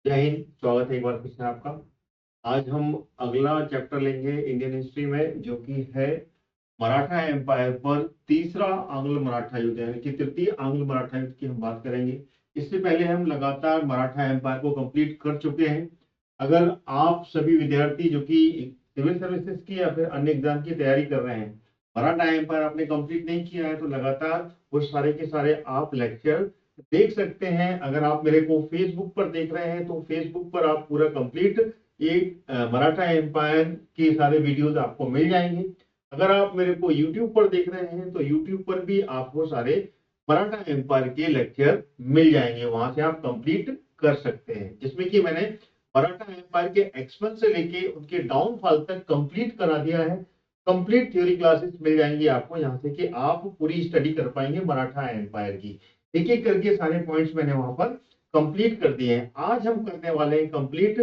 जय हिंद। स्वागत है एक बार फिर से आपका। आज हम अगला चैप्टर लेंगे इंडियन हिस्ट्री में, जो कि है मराठा एम्पायर पर तीसरा आंग्ल मराठा युद्ध, यानी कि तृतीय आंग्ल मराठा युद्ध की हम बात करेंगे। इससे पहले हम लगातार मराठा एम्पायर को कंप्लीट कर चुके हैं। अगर आप सभी विद्यार्थी जो कि सिविल सर्विसेज की या फिर अन्य एग्जाम की तैयारी कर रहे हैं, मराठा एम्पायर आपने कंप्लीट नहीं किया है, तो लगातार वो सारे के सारे आप लेक्चर देख सकते हैं। अगर आप मेरे को फेसबुक पर देख रहे हैं तो फेसबुक पर आप पूरा कंप्लीट ये मराठा एम्पायर के सारे वीडियोस आपको मिल जाएंगे। अगर आप मेरे को यूट्यूब पर देख रहे हैं तो यूट्यूब पर भी आपको सारे मराठा एम्पायर के लेक्चर मिल जाएंगे, वहां से आप कंप्लीट कर सकते हैं, जिसमें कि मैंने मराठा एम्पायर के एक्सपेंस से लेके उनके डाउनफॉल तक कंप्लीट करा दिया है। कंप्लीट थ्योरी क्लासेस मिल जाएंगी आपको, यहाँ से कि आप पूरी स्टडी कर पाएंगे मराठा एम्पायर की। एक एक करके सारे पॉइंट्स मैंने वहां पर कंप्लीट कर दिए हैं। आज हम करने वाले हैं कंप्लीट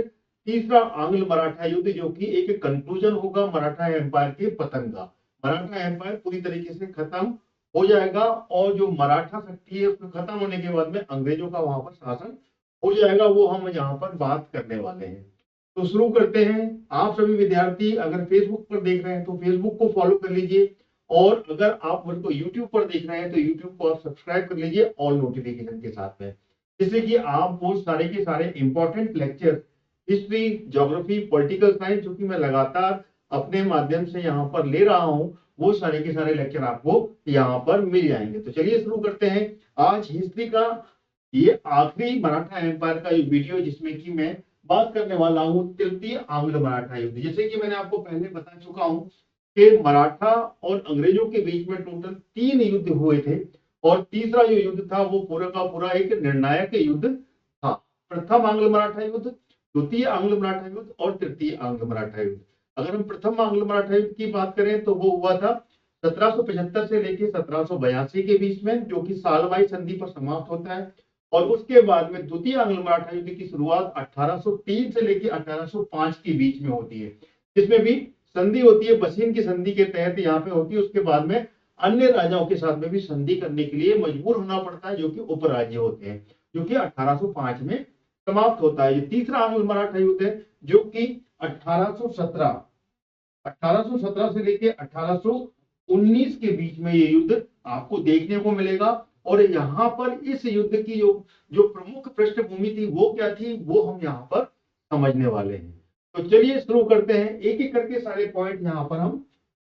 तीसरा आंग्ल मराठा युद्ध, जो कि एक कंक्लूजन होगा मराठा एम्पायर के पतन का। मराठा एम्पायर पूरी तरीके से खत्म हो जाएगा और जो मराठा शक्ति है उसके खत्म होने के बाद में अंग्रेजों का वहां पर शासन हो जाएगा, वो हम यहाँ पर बात करने वाले हैं। तो शुरू करते हैं। आप सभी विद्यार्थी अगर फेसबुक पर देख रहे हैं तो फेसबुक को फॉलो कर लीजिए, और अगर आप मेरे को यूट्यूब पर देख रहे हैं तो यूट्यूब को आप सब्सक्राइब कर लीजिए ऑल नोटिफिकेशन के साथ में, जिससे कि आप वो सारे के सारे important lecture history, geography, political science, जो कि मैं लगातार अपने माध्यम से यहाँ पर ले रहा हूँ, वो सारे के सारे लेक्चर आपको यहाँ पर मिल जाएंगे। तो चलिए शुरू करते हैं आज हिस्ट्री का ये आखिरी मराठा एम्पायर का ये वीडियो, जिसमें कि मैं बात करने वाला हूँ तृतीय आंग्ल मराठा युद्ध। जैसे कि मैंने आपको पहले बता चुका हूँ कि मराठा और अंग्रेजों के बीच में टोटल 3 युद्ध हुए थे, और तीसरा जो युद्ध था वो पूरा का पूरा एक निर्णायक युद्ध था। प्रथम आंग्ल मराठा युद्ध, द्वितीय आंग्ल मराठा युद्ध और तृतीय आंग्ल मराठा युद्ध। अगर हम प्रथम आंग्ल मराठा युद्ध की बात करें तो वो हुआ था 1775 से लेकर 1782 के बीच में, जो कि सालवाई संधि पर समाप्त होता है। और उसके बाद में द्वितीय आंग्ल मराठा युद्ध की शुरुआत 1803 से लेकर 1805 के बीच में होती है, जिसमें भी संधि होती है, बसीन की संधि के तहत यहाँ पे होती है। उसके बाद में अन्य राजाओं के साथ में भी संधि करने के लिए मजबूर होना पड़ता है, जो कि उपराज्य होते हैं, जो कि 1805 में समाप्त होता है। ये तीसरा आंग्ल मराठा युद्ध है, जो कि 1817 से लेके 1819 के बीच में ये युद्ध आपको देखने को मिलेगा। और यहाँ पर इस युद्ध की जो जो प्रमुख पृष्ठभूमि थी वो क्या थी, वो हम यहाँ पर समझने वाले हैं। तो चलिए शुरू करते हैं, एक एक करके सारे पॉइंट यहाँ पर हम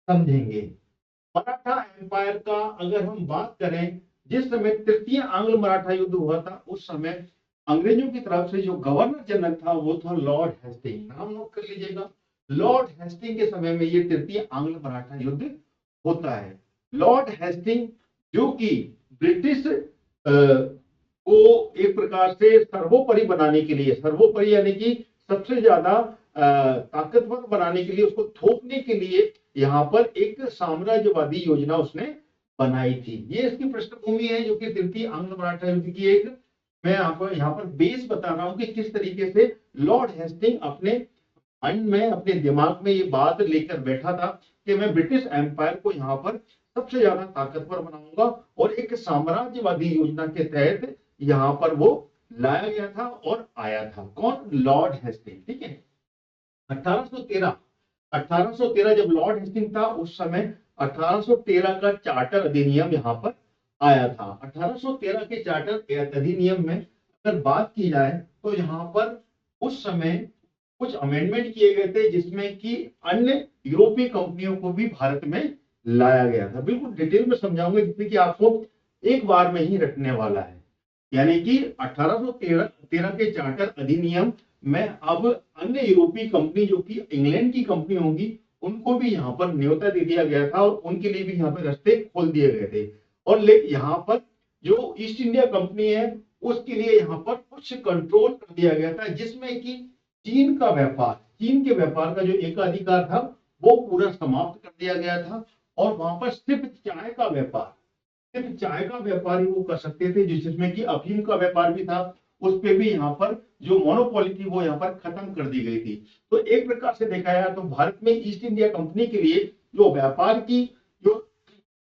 समझेंगे। मराठा एम्पायर का अगर हम बात करें, जिस समय तृतीय आंग्ल मराठा युद्ध हुआ था उस समय अंग्रेजों की तरफ से जो गवर्नर जनरल था वो था लॉर्ड हेस्टिंग। नाम नोट कर लीजिएगा, लॉर्ड हेस्टिंग के समय में ये तृतीय आंग्ल मराठा युद्ध होता है। लॉर्ड हेस्टिंग जो कि ब्रिटिश को एक प्रकार से सर्वोपरि बनाने के लिए, सर्वोपरि यानी कि सबसे ज्यादा ताकतवर बनाने के लिए, उसको थोपने के लिए यहाँ पर एक साम्राज्यवादी योजना उसने बनाई थी। ये इसकी पृष्ठभूमि है, जो कि तृतीय आंग्ल मराठा युद्ध की एक, मैं आपको यहाँ पर बेस बता रहा हूँ कि किस तरीके से लॉर्ड हेस्टिंग अपने माइंड में, अपने दिमाग में ये बात लेकर बैठा था कि मैं ब्रिटिश एम्पायर को यहाँ पर सबसे ज्यादा ताकतवर बनाऊंगा, और एक साम्राज्यवादी योजना के तहत यहाँ पर वो लाया गया था और आया था। कौन? Lord Hastings. ठीक है। 1813 1813 जब लॉर्ड हेस्टिंग था उस समय 1813 का चार्टर अधिनियम यहाँ पर आया था। 1813 के चार्टर अधिनियम में अगर बात की जाए तो यहाँ पर उस समय कुछ अमेंडमेंट किए गए थे, जिसमें कि अन्य यूरोपीय कंपनियों को भी भारत में लाया गया था। बिल्कुल डिटेल में समझाऊंगा, जिससे कि आपको एक बार में ही रटने वाला है। यानी कि 1813 के चार्टर अधिनियम में अब अन्य यूरोपीय कंपनी जो कि इंग्लैंड की कंपनी होंगी, उनको भी यहाँ पर न्योता दे दिया गया था, और उनके लिए भी यहाँ पर रास्ते खोल दिए गए थे। और यहाँ पर जो ईस्ट इंडिया कंपनी है उसके लिए यहाँ पर कुछ कंट्रोल कर दिया गया था, जिसमें कि चीन का व्यापार, चीन के व्यापार का जो एकाधिकार था वो पूरा समाप्त कर दिया गया था। और वहां पर सिर्फ चाय का व्यापार, सिर्फ चाय का व्यापार ही वो कर सकते थे, जिसमें कि अफीम का व्यापार भी था, उस पे भी यहाँ पर जो मोनोपोली थी वो यहाँ पर खत्म कर दी गई थी। तो एक प्रकार से देखा जाए तो भारत में ईस्ट इंडिया कंपनी के लिए जो व्यापार की जो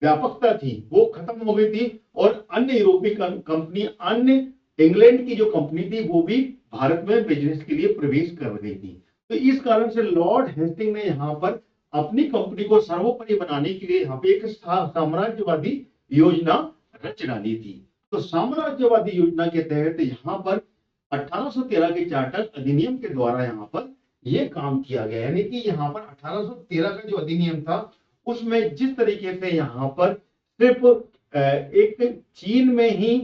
व्यापकता थी वो खत्म हो गई थी, और अन्य यूरोपीय कंपनी, अन्य इंग्लैंड की जो कंपनी थी वो भी भारत में बिजनेस के लिए प्रवेश कर रही थी। तो इस कारण से लॉर्ड हेस्टिंग ने यहाँ पर अपनी कंपनी को सर्वोपरि बनाने के लिए यहाँ पे एक साम्राज्यवादी योजना रच डाली थी। तो साम्राज्यवादी योजना के तहत यहाँ पर 1813 के चार्टर अधिनियम के द्वारा यहाँ पर यह काम किया गया, यानी कि यहाँ पर 1813 का जो अधिनियम था उसमें जिस तरीके से यहाँ पर सिर्फ एक चीन में ही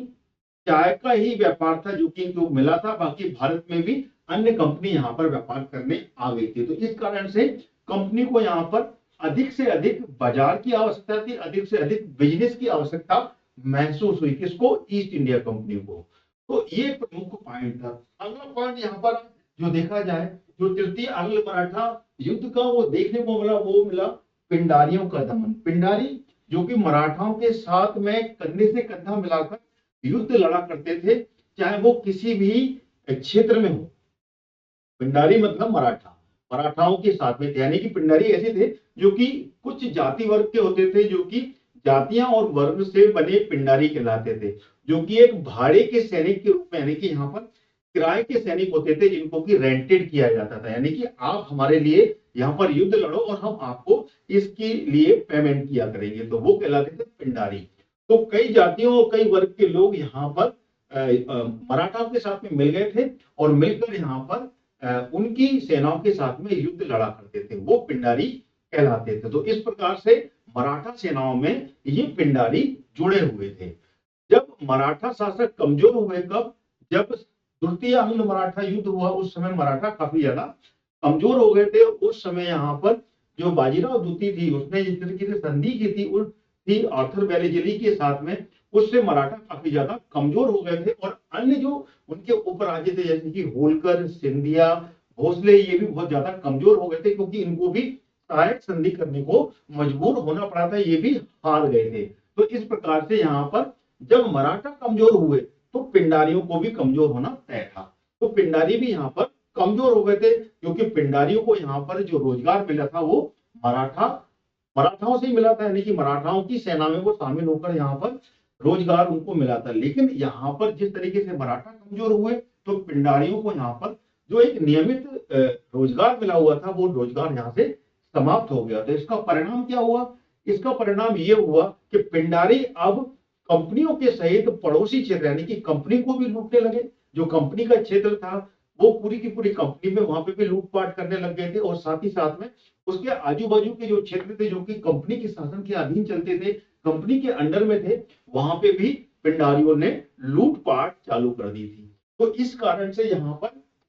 चाय का ही व्यापार था जो कि इनको मिला था, बाकी भारत में भी अन्य कंपनी यहाँ पर व्यापार करने आ गई थी। तो इस कारण से कंपनी को यहाँ पर अधिक से अधिक बाजार की आवश्यकता थी, अधिक से अधिक बिजनेस की आवश्यकता महसूस हुई। किसको? ईस्ट इंडिया कंपनी को। तो ये प्रमुख पॉइंट था। अगला पॉइंट यहाँ पर जो देखा जाए, जो तृतीय आंग्ल मराठा युद्ध का वो देखने को मिला, वो मिला पिंडारियों का दमन। पिंडारी जो कि मराठाओं के साथ में कंधे से कंधा मिलाकर युद्ध लड़ा करते थे, चाहे वो किसी भी क्षेत्र में हो। पिंडारी मतलब मराठा, मराठाओं के साथ में थे, यानी कि पिंडारी ऐसे थे जो कि कुछ जाति वर्ग के होते थे, जो कि जातियां और वर्ग से बने पिंडारी कहलाते थे, जो कि एक भाड़े के सैनिक के रूप में, यानी कि यहाँ पर किराए के सैनिक होते थे जिनको कि रेंटेड किया जाता था, यानी कि आप हमारे लिए यहाँ पर युद्ध लड़ो और हम आपको इसके लिए पेमेंट किया करेंगे, तो वो कहलाते थे पिंडारी। तो कई जातियों और कई वर्ग के लोग यहाँ पर मराठाओं के साथ में मिल गए थे और मिलकर यहाँ पर उनकी सेनाओं के साथ में युद्ध लड़ा करते थे, वो पिंडारी कहलाते थे। तो इस प्रकार से मराठा सेनाओं में ये पिंडारी जुड़े हुए थे। जब मराठा शासक कमजोर हुए, कब? जब तृतीय आंग्ल मराठा युद्ध हुआ, उस समय मराठा काफी ज्यादा कमजोर हो गए थे। उस समय यहाँ पर जो बाजीराव द्वितीय थी, उसने जिस तरीके से संधि की थी आर्थर वेलेजली के साथ में, उससे मराठा काफी ज्यादा कमजोर हो गए थे। और अन्य जो उनके उपराज्य थे, जैसे कि होलकर, सिंधिया, भोसले, ये भी बहुत ज्यादा कमजोर हो गए थे, क्योंकि इनको भी सहायक संधि करने को मजबूर होना पड़ा था, ये भी हार गए थे। तो इस प्रकार से यहाँ पर जब मराठा कमजोर हुए तो पिंडारियों को भी कमजोर होना तय था। तो पिंडारी भी यहाँ पर कमजोर हो गए थे, क्योंकि पिंडारियों को यहाँ पर जो रोजगार मिला था वो मराठाओं से ही मिला था, यानी कि मराठाओं की सेना में वो शामिल होकर यहाँ पर रोजगार उनको मिला था। लेकिन यहाँ पर जिस तरीके से मराठा कमजोर हुए तो पिंडारियों को यहाँ पर जो एक नियमित रोजगार मिला हुआ था, वो रोजगार यहाँ से समाप्त हो गया। तो इसका परिणाम क्या हुआ? इसका परिणाम ये हुआ कि पिंडारी अब कंपनियों के सहित पड़ोसी क्षेत्र, यानी कि कंपनी को भी लूटने लगे। जो कंपनी का क्षेत्र था वो पूरी की पूरी कंपनी में वहां पे भी लूटपाट करने लग गए थे, और साथ ही साथ में उसके आजू बाजू के जो क्षेत्र थे जो कि कंपनी के शासन के अधीन चलते थे, कंपनी के अंडर में थे, वहां पे भी पिंडारियों ने लूटपाट चालू कर दी थी। तो इस कारण से यहाँ पर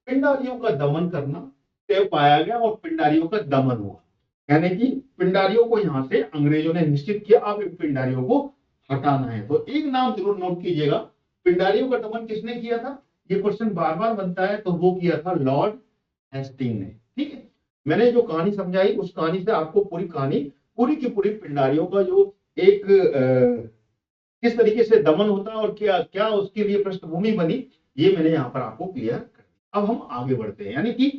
पिंडारियों का दमन करना तय पाया गया और पिंडारियों का दमन हुआ, यानी कि पिंडारियों को यहाँ से अंग्रेजों ने निश्चित किया, अब इन पिंडारियों को हटाना है। तो एक नाम जरूर नोट कीजिएगा, पिंडारियों का दमन किसने किया था? ये क्वेश्चन बार बार बनता है, तो वो किया था लॉर्ड हेस्टिंग ने। ठीक है, मैंने जो कहानी समझाई उस कहानी से आपको पूरी कहानी, पूरी की पूरी पिंडारियों का जो एक किस तरीके से दमन होता है और क्या क्या उसके लिए पृष्ठभूमि बनी, ये मैंने यहाँ पर आपको क्लियर कर दिया। अब हम आगे बढ़ते हैं, यानी कि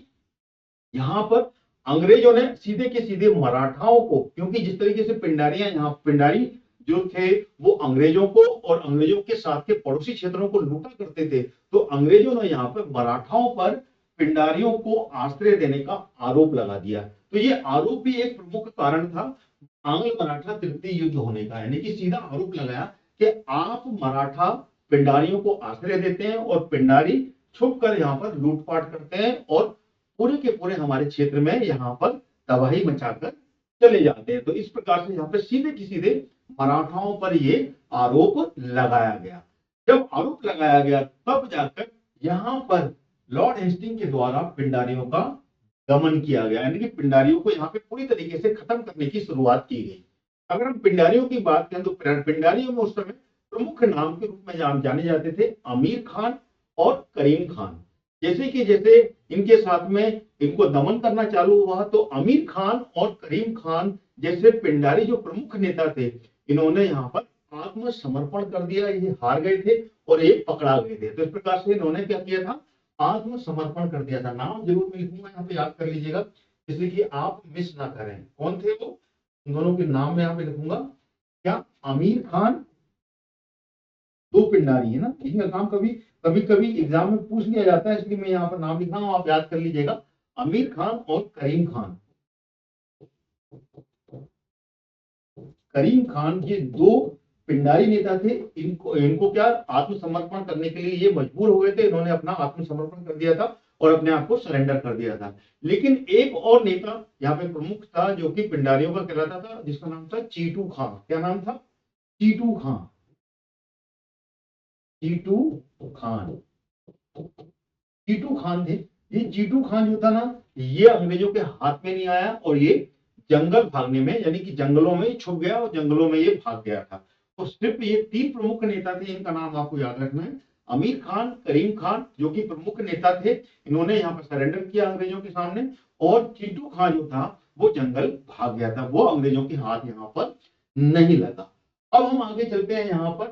यहाँ पर अंग्रेजों ने सीधे के सीधे मराठाओं को, क्योंकि जिस तरीके से पिंडारियां यहाँ पिंडारी जो थे वो अंग्रेजों को और अंग्रेजों के साथ के पड़ोसी क्षेत्रों को लूटा करते थे, तो अंग्रेजों ने यहाँ पर मराठाओं पर पिंडारियों को आश्रय देने का आरोप लगा दिया। तो ये आरोप भी एक प्रमुख कारण था आंग्ल मराठा तृतीय युद्ध होने का, यानी कि सीधा आरोप लगाया कि आप मराठा पिंडारियों को आश्रय देते हैं और पिंडारी छुप कर यहाँ पर लूटपाट करते हैं और पूरे के पूरे हमारे क्षेत्र में यहाँ पर तबाही मचाकर चले जाते हैं। तो इस प्रकार से यहाँ पर सीधे की सीधे मराठाओं पर ये आरोप लगाया गया। जब आरोप लगाया गया तब जाकर यहाँ पर लॉर्ड हेस्टिंग के द्वारा पिंडारियों का दमन किया गया, यानी कि पिंडारियों को यहाँ पे पूरी तरीके से खत्म करने की शुरुआत की गई। अगर हम पिंडारियों की बात करें तो पिंडारियों में उस समय प्रमुख नाम के रूप में जाने जाते थे अमीर खान और करीम खान। जैसे कि जैसे इनके साथ में इनको दमन करना चालू हुआ तो अमीर खान और करीम खान जैसे पिंडारी जो प्रमुख नेता थे, इन्होंने यहाँ पर आत्मसमर्पण कर दिया। ये हार गए थे और ये पकड़ा गए थे। तो इस प्रकार से इन्होंने क्या किया था? आत्मसमर्पण कर दिया था। नाम जरूर मैं लिखूंगा, यहाँ पे याद कर लीजिएगा, इसलिए कि आप मिस ना करें। कौन थे वो? इन दोनों के नाम में यहाँ पे लिखूंगा। क्या? अमीर खान दो पिंडारी है ना, इनका काम कभी कभी कभी एग्जाम में पूछ लिया जाता है, इसलिए मैं यहाँ पर नाम लिखा हूँ, आप याद कर लीजिएगा। आमिर खान और करीम खान। करीम खान ये दो पिंडारी नेता थे। इनको इनको क्या आत्मसमर्पण करने के लिए ये मजबूर हो गए थे, इन्होंने अपना आत्मसमर्पण कर दिया था और अपने आप को सरेंडर कर दिया था। लेकिन एक और नेता यहाँ पे प्रमुख था जो कि पिंडारियों का कहलाता था, जिसका नाम था चीटू खां। क्या नाम था? चीटू खां। चीटू खान। चीटू खान थे। ये चीटू खान जो था ना, ये अंग्रेजों के हाथ में नहीं आया और ये जंगल भागने में, यानी कि जंगलों में छुप गया और जंगलों में ये भाग गया था। तो सिर्फ ये तीन प्रमुख नेता थे, इनका नाम आपको याद रखना है। आमिर खान, करीम खान जो कि प्रमुख नेता थे, इन्होंने यहाँ पर सरेंडर किया अंग्रेजों के सामने। और चीटू खान जो था वो जंगल भाग गया था, वो अंग्रेजों के हाथ यहाँ पर नहीं लगा। अब हम आगे चलते हैं यहाँ पर।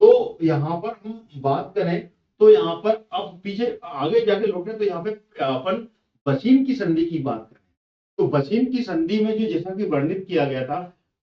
तो यहाँ पर हम बात करें तो यहाँ पर अब पीछे आगे जाके लौटे तो यहाँ पे अपन बसीन की संधि की बात करें। तो बसीन की संधि में जो जैसा कि वर्णित किया गया था,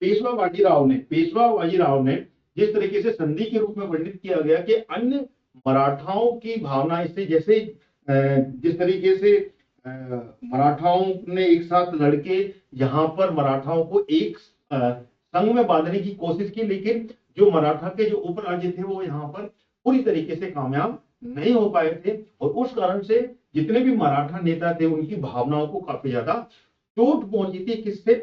पेशवा बाजीराव ने जिस तरीके से संधि के रूप में वर्णित किया गया कि अन्य मराठाओं की भावना इससे, जैसे जिस तरीके से मराठाओं ने एक साथ लड़के यहाँ पर मराठाओं को एक संघ में बांधने की कोशिश की, लेकिन जो मराठा के जो उपराज्य थे वो यहाँ पर पूरी तरीके से कामयाब नहीं हो पाए थे। और उस कारण से जितने भी मराठा नेता थे उनकी भावनाओं को काफी ज्यादा चोट पहुंची थी। किससे?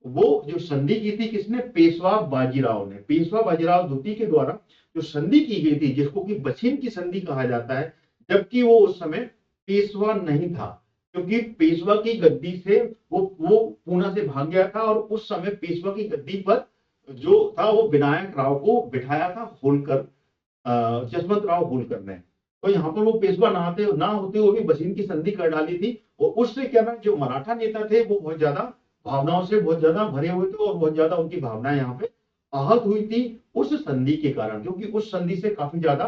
वो जो संधि की थी किसने? पेशवा बाजीराव ने। पेशवा बाजीराव द्वितीय के द्वारा जो संधि की गई थी, जिसको कि बछिन की संधि कहा जाता है, जबकि वो उस समय पेशवा नहीं था, क्योंकि पेशवा की गद्दी से वो पूना से भाग गया था और उस समय पेशवा की गद्दी पर जो था वो विनायक राव को बिठाया था होलकर, जसवंत राव होलकर ने। तो यहाँ पर वो पेशवा ना होते हुए भी बसीन की संधि कर डाली थी। और उससे क्या ना, जो मराठा नेता थे वो बहुत ज्यादा भावनाओं से बहुत ज्यादा भरे हुए थे और बहुत ज्यादा उनकी भावनाएं यहाँ पे आहत हुई थी उस संधि के कारण, क्योंकि उस संधि से काफी ज्यादा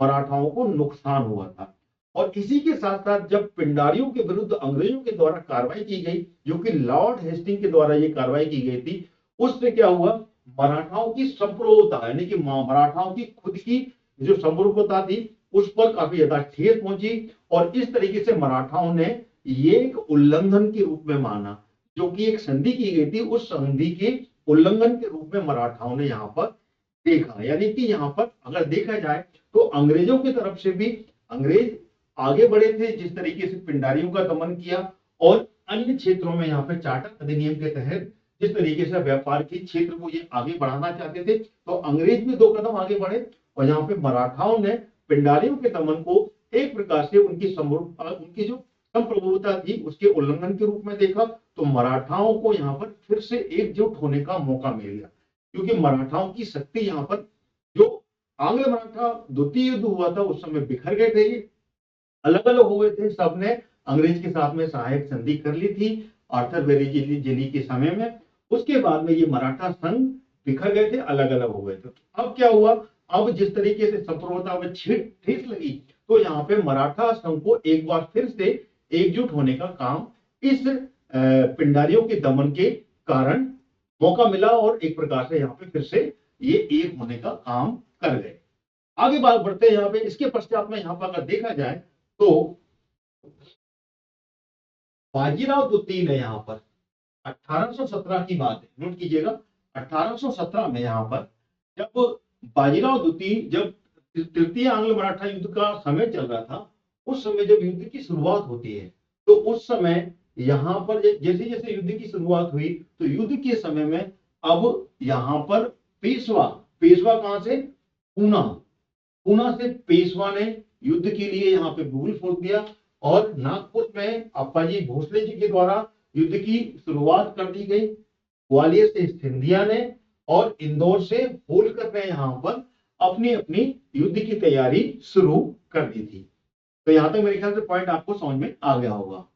मराठाओं को नुकसान हुआ था। और इसी के साथ साथ जब पिंडारियों के विरुद्ध अंग्रेजों के द्वारा कार्रवाई की गई, जो कि लॉर्ड हेस्टिंग के द्वारा ये कार्रवाई की गई थी, उससे क्या हुआ? मराठाओं की संप्रभुता, यानी कि मराठाओं की खुद की जो संप्रभुता थी उस पर काफी ज्यादा ठेस पहुंची। और इस तरीके से मराठाओं ने ये एक उल्लंघन के रूप में माना, जो कि एक संधि की गई थी, उस संधि के उल्लंघन के रूप में मराठाओं ने यहाँ पर देखा। यानी कि यहाँ पर अगर देखा जाए तो अंग्रेजों की तरफ से भी अंग्रेज आगे बढ़े थे, जिस तरीके से पिंडारियों का दमन किया और अन्य क्षेत्रों में यहाँ पे चार्टर अधिनियम के तहत जिस तरीके से व्यापार के क्षेत्र को ये आगे बढ़ाना चाहते थे, तो अंग्रेज भी दो कदम आगे बढ़े और यहाँ पे मराठाओं ने पिंडारियों के दमन को एक प्रकार से उनकी जो संप्रभुता थी उसके उल्लंघन के रूप में देखा। तो मराठाओं को यहाँ पर फिर से एकजुट होने का मौका मिल गया, क्योंकि मराठाओं की शक्ति यहाँ पर, जो आंग्ल मराठा द्वितीय युद्ध हुआ था उस समय बिखर गए थे, अलग अलग हुए थे, सबने अंग्रेज के साथ में सहायक संधि कर ली थी आर्थर वेरी जेली के समय में। उसके बाद में ये मराठा संघ बिखर गए थे, अलग अलग हो गए थे। अब क्या हुआ? अब जिस तरीके से संप्रभुता में ठेस लगी, तो यहाँ पे मराठा संघ को एक बार फिर से एकजुट होने का काम इस पिंडारियों के दमन के कारण मौका मिला और एक प्रकार से यहाँ पे फिर से ये एक होने का काम कर गए। आगे बात बढ़ते हैं यहाँ पे। इसके पश्चात में यहाँ पर अगर देखा जाए तो बाजीराव द्वितीय ने यहाँ पर 1817 की बात है, नोट कीजिएगा। 1817 में यहाँ पर जब बाजीराव द्वितीय, जब तृतीय आंग्ल मराठा युद्ध का समय चल रहा था, उस समय जब युद्ध की शुरुआत होती है, तो उस समय यहाँ पर जैसे जैसे युद्ध की शुरुआत हुई, तो युद्ध के समय में अब यहाँ पर पेशवा, पेशवा कहां से? पूना, पूना से पेशवा ने युद्ध के लिए यहाँ पे बुगल खोल दिया और नागपुर में अप्पाजी भोसले जी के द्वारा युद्ध की शुरुआत कर दी गई। ग्वालियर से सिंधिया ने और इंदौर से होलकर ने यहाँ पर अपनी अपनी युद्ध की तैयारी शुरू कर दी थी। तो यहां तक मेरे ख्याल से पॉइंट आपको समझ में आ गया होगा।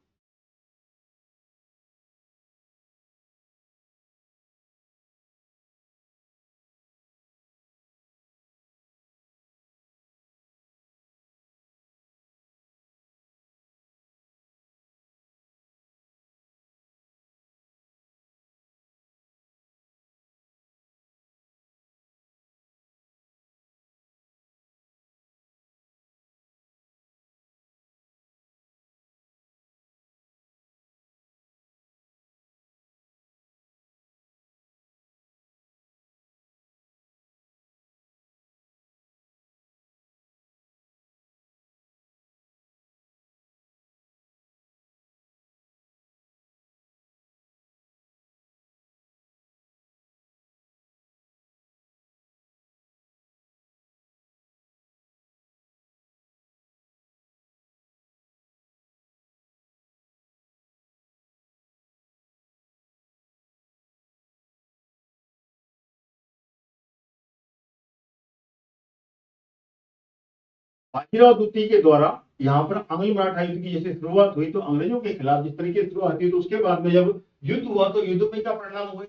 बाजीराव द्वितीय के द्वारा यहाँ पर आंग्ल मराठा युद्ध की जैसे शुरुआत हुई, तो अंग्रेजों के खिलाफ जिस तरीके से शुरुआत हुई, तो उसके बाद में जब युद्ध हुआ तो युद्ध में क्या परिणाम हुए,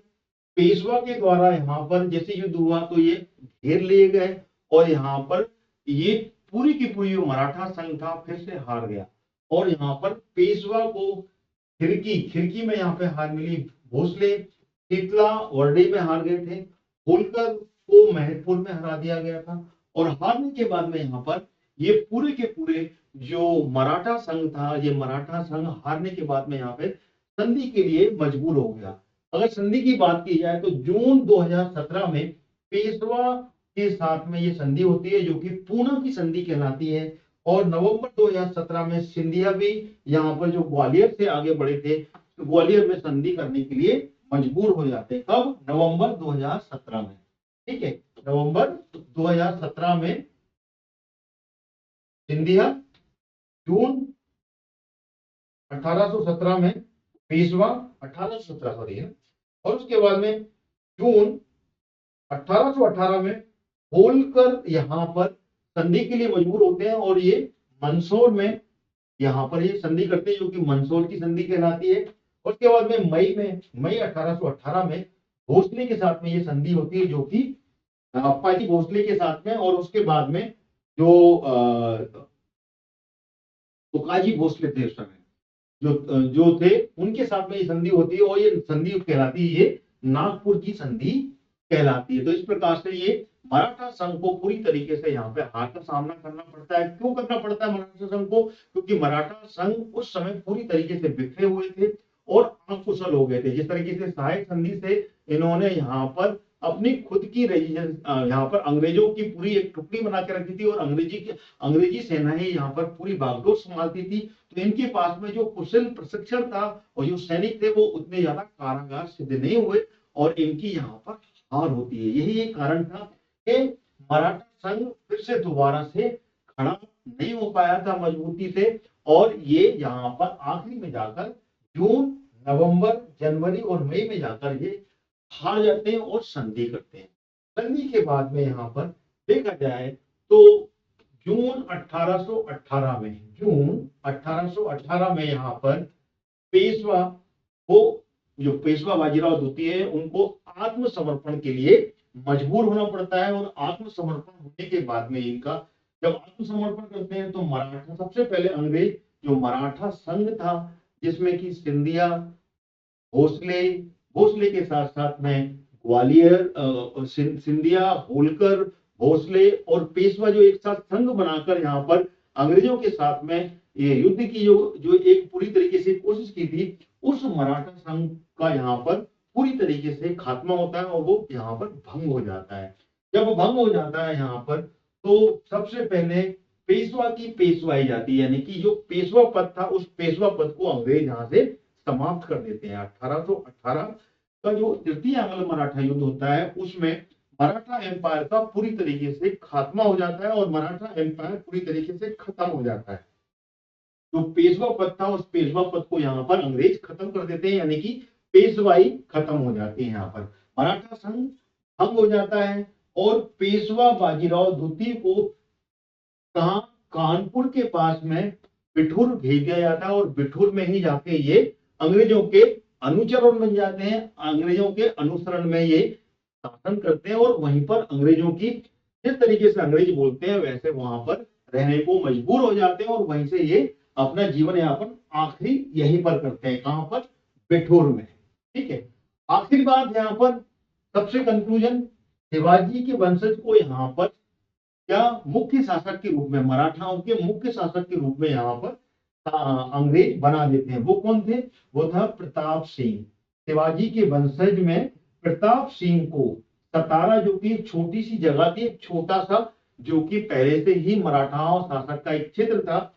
पेशवा के द्वारा यहाँ पर जैसे युद्ध हुआ तो ये घेर लिए गए, और यहाँ पर ये पूरी की पूरी जो मराठा संघ था फिर से हार गया, और यहाँ पर पेशवा को खिड़की में यहाँ पे हार मिली, भोसले चितला वर्डी में हार गए थे, होलकर को महतपुर में हरा दिया गया था, और हारने के बाद में यहाँ पर ये पूरे के पूरे जो मराठा संघ था, ये मराठा संघ हारने के बाद में यहाँ पे संधि के लिए मजबूर हो गया। अगर संधि की बात की जाए तो जून 2017 में पेशवा के साथ में ये संधि होती है, जो कि पूना की संधि कहलाती है, और नवंबर 2017 में सिंधिया भी यहाँ पर जो ग्वालियर से आगे बढ़े थे, तो ग्वालियर में संधि करने के लिए मजबूर हो जाते हैं। कब? नवंबर 2017 में। ठीक है, नवंबर 2017 में सिंधिया, जून 1817 में पेशवा, 1817 सॉरी है, और उसके बाद में जून 1818 में होलकर यहाँ पर संधि के लिए मजबूर होते हैं, और ये मंदसौर में यहाँ पर ये संधि करते हैं, जो कि मंदसौर की संधि कहलाती है। उसके बाद में मई 1818 में भोसले के साथ में ये संधि होती है, जो कि अप्पाजी भोसले के साथ में, और उसके बाद में जो तुकाजी भोसले थे उस समय जो थे, उनके साथ में ये संधि होती है, और ये संधि कहलाती है, ये नागपुर की संधि कहलाती है। तो इस प्रकार से ये मराठा संघ को पूरी तरीके से यहाँ पे हार का सामना करना पड़ता है। क्यों करना पड़ता है मराठा संघ को? क्योंकि मराठा संघ उस समय पूरी तरीके से बिखरे हुए थे और अकुशल हो गए थे। जिस तरीके से सहायक संधि से इन्होंने यहाँ पर अपनी खुद की रेजिस्टेंस, यहाँ पर अंग्रेजों की पूरी एक टुकड़ी बना के रखी थी, और अंग्रेजी सेनाएं यहाँ पर पूरी बागडोर संभालती थी। तो इनके पास में जो कुशल प्रशिक्षण था और जो सैनिक थे, वो उतने ज्यादा कारागार सिद्ध नहीं हुए, और इनकी यहाँ पर हार होती है। यही एक कारण था कि मराठा संघ फिर से दोबारा से खड़ा नहीं हो पाया था मजबूती से, और ये यहाँ पर आखिरी में जाकर जून, नवंबर, जनवरी और मई में जाकर ये हार जाते हैं और संधि करते हैं। संधि के बाद में यहाँ पर देखा जाए तो जून 1818 में यहाँ पर पेशवा को, जो पेशवा बाजीराव द्वितीय है, उनको आत्मसमर्पण के लिए मजबूर होना पड़ता है, और आत्मसमर्पण होने के बाद में इनका जब आत्मसमर्पण करते हैं तो मराठा, सबसे पहले अंग्रेज जो मराठा संघ था, जिसमें कि सिंधिया, भोसले के साथ साथ में ग्वालियर, सिंधिया, होलकर, भोसले और पेशवा जो एक साथ संघ बनाकर यहाँ पर अंग्रेजों के साथ में ये युद्ध की जो एक पूरी तरीके से कोशिश की थी, उस मराठा संघ का यहाँ पर पूरी तरीके से खात्मा होता है, और वो यहाँ पर भंग हो जाता है। जब भंग हो जाता है यहाँ पर, तो सबसे पहले पेशवा की पेशवाई जाती है, यानी कि जो पेशवा पद था, उस पेशवा पद को अंग्रेज यहाँ से समाप्त कर देते हैं। 1818 का जो तृतीय आंग्ल मराठा युद्ध होता है, उसमें मराठा एम्पायर का पूरी तरीके से खात्मा हो जाता है, और मराठा एम्पायर पूरी तरीके से खत्म हो जाता है। जो पेशवा पद था, उस पेशवा पद को यहाँ पर अंग्रेज खत्म कर देते हैं, यानी कि पेशवाई खत्म हो जाती है। यहाँ पर मराठा संघ भंग हो जाता है, और पेशवा बाजीराव द्वितीय को कहा, कानपुर के पास में बिठूर भेज दिया जाता है, और बिठूर में ही जाके ये अंग्रेजों के अनुचरण बन जाते हैं, अंग्रेजों के अनुसरण में ये शासन करते हैं, और वहीं पर अंग्रेजों की जिस तरीके से अंग्रेज बोलते हैं वैसे वहां पर रहने को मजबूर हो जाते हैं, और वहीं से ये अपना जीवन यापन आखिरी यहीं पर करते हैं। कहां पर? बिठूर में। ठीक है, आखिरी बात यहाँ पर सबसे कंक्लूजन, शिवाजी के वंशज को यहाँ पर क्या मुख्य शासक के रूप में, मराठाओं के मुख्य शासक के रूप में यहाँ पर अंग्रेज बना देते हैं। वो कौन थे? वो था प्रताप सिंह। शिवाजी के वंशज में प्रताप सिंह को सतारा, जो कि एक छोटी सी जगह थी, एक छोटा सा, जो कि पहले से ही मराठाओं शासक का एक क्षेत्र था,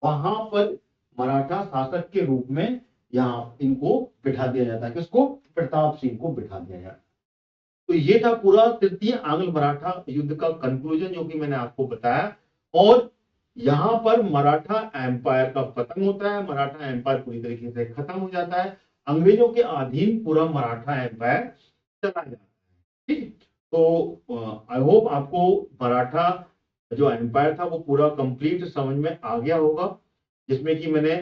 वहां पर मराठा शासक के रूप में यहाँ इनको बिठा दिया जाता है। किसको? प्रताप सिंह को बिठा दिया जाता है। तो ये था पूरा तृतीय आंग्ल मराठा युद्ध का कंक्लूजन, जो कि मैंने आपको बताया। और यहाँ पर मराठा एम्पायर का पतन होता है, मराठा एम्पायर पूरी तरीके से खत्म हो जाता है, अंग्रेजों के अधीन पूरा मराठा एम्पायर चला जाता है। ठीक, तो आई होप आपको मराठा जो एम्पायर था वो पूरा कंप्लीट समझ में आ गया होगा, जिसमें कि मैंने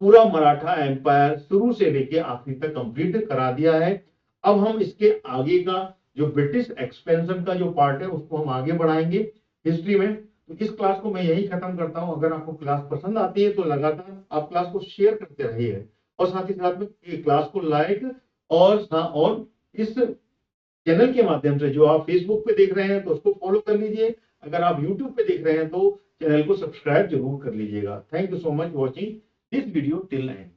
पूरा मराठा एम्पायर शुरू से लेके आखिरी तक कंप्लीट करा दिया है। अब हम इसके आगे का जो ब्रिटिश एक्सपेंशन का जो पार्ट है उसको हम आगे बढ़ाएंगे हिस्ट्री में। तो इस क्लास को मैं यही खत्म करता हूं। अगर आपको क्लास पसंद आती है तो लगातार आप क्लास को शेयर करते रहिए, और साथ ही साथ में क्लास को लाइक और इस चैनल के माध्यम से, जो आप फेसबुक पे देख रहे हैं तो उसको फॉलो कर लीजिए, अगर आप यूट्यूब पे देख रहे हैं तो चैनल को सब्सक्राइब जरूर कर लीजिएगा। Thank you so much watching this video till and.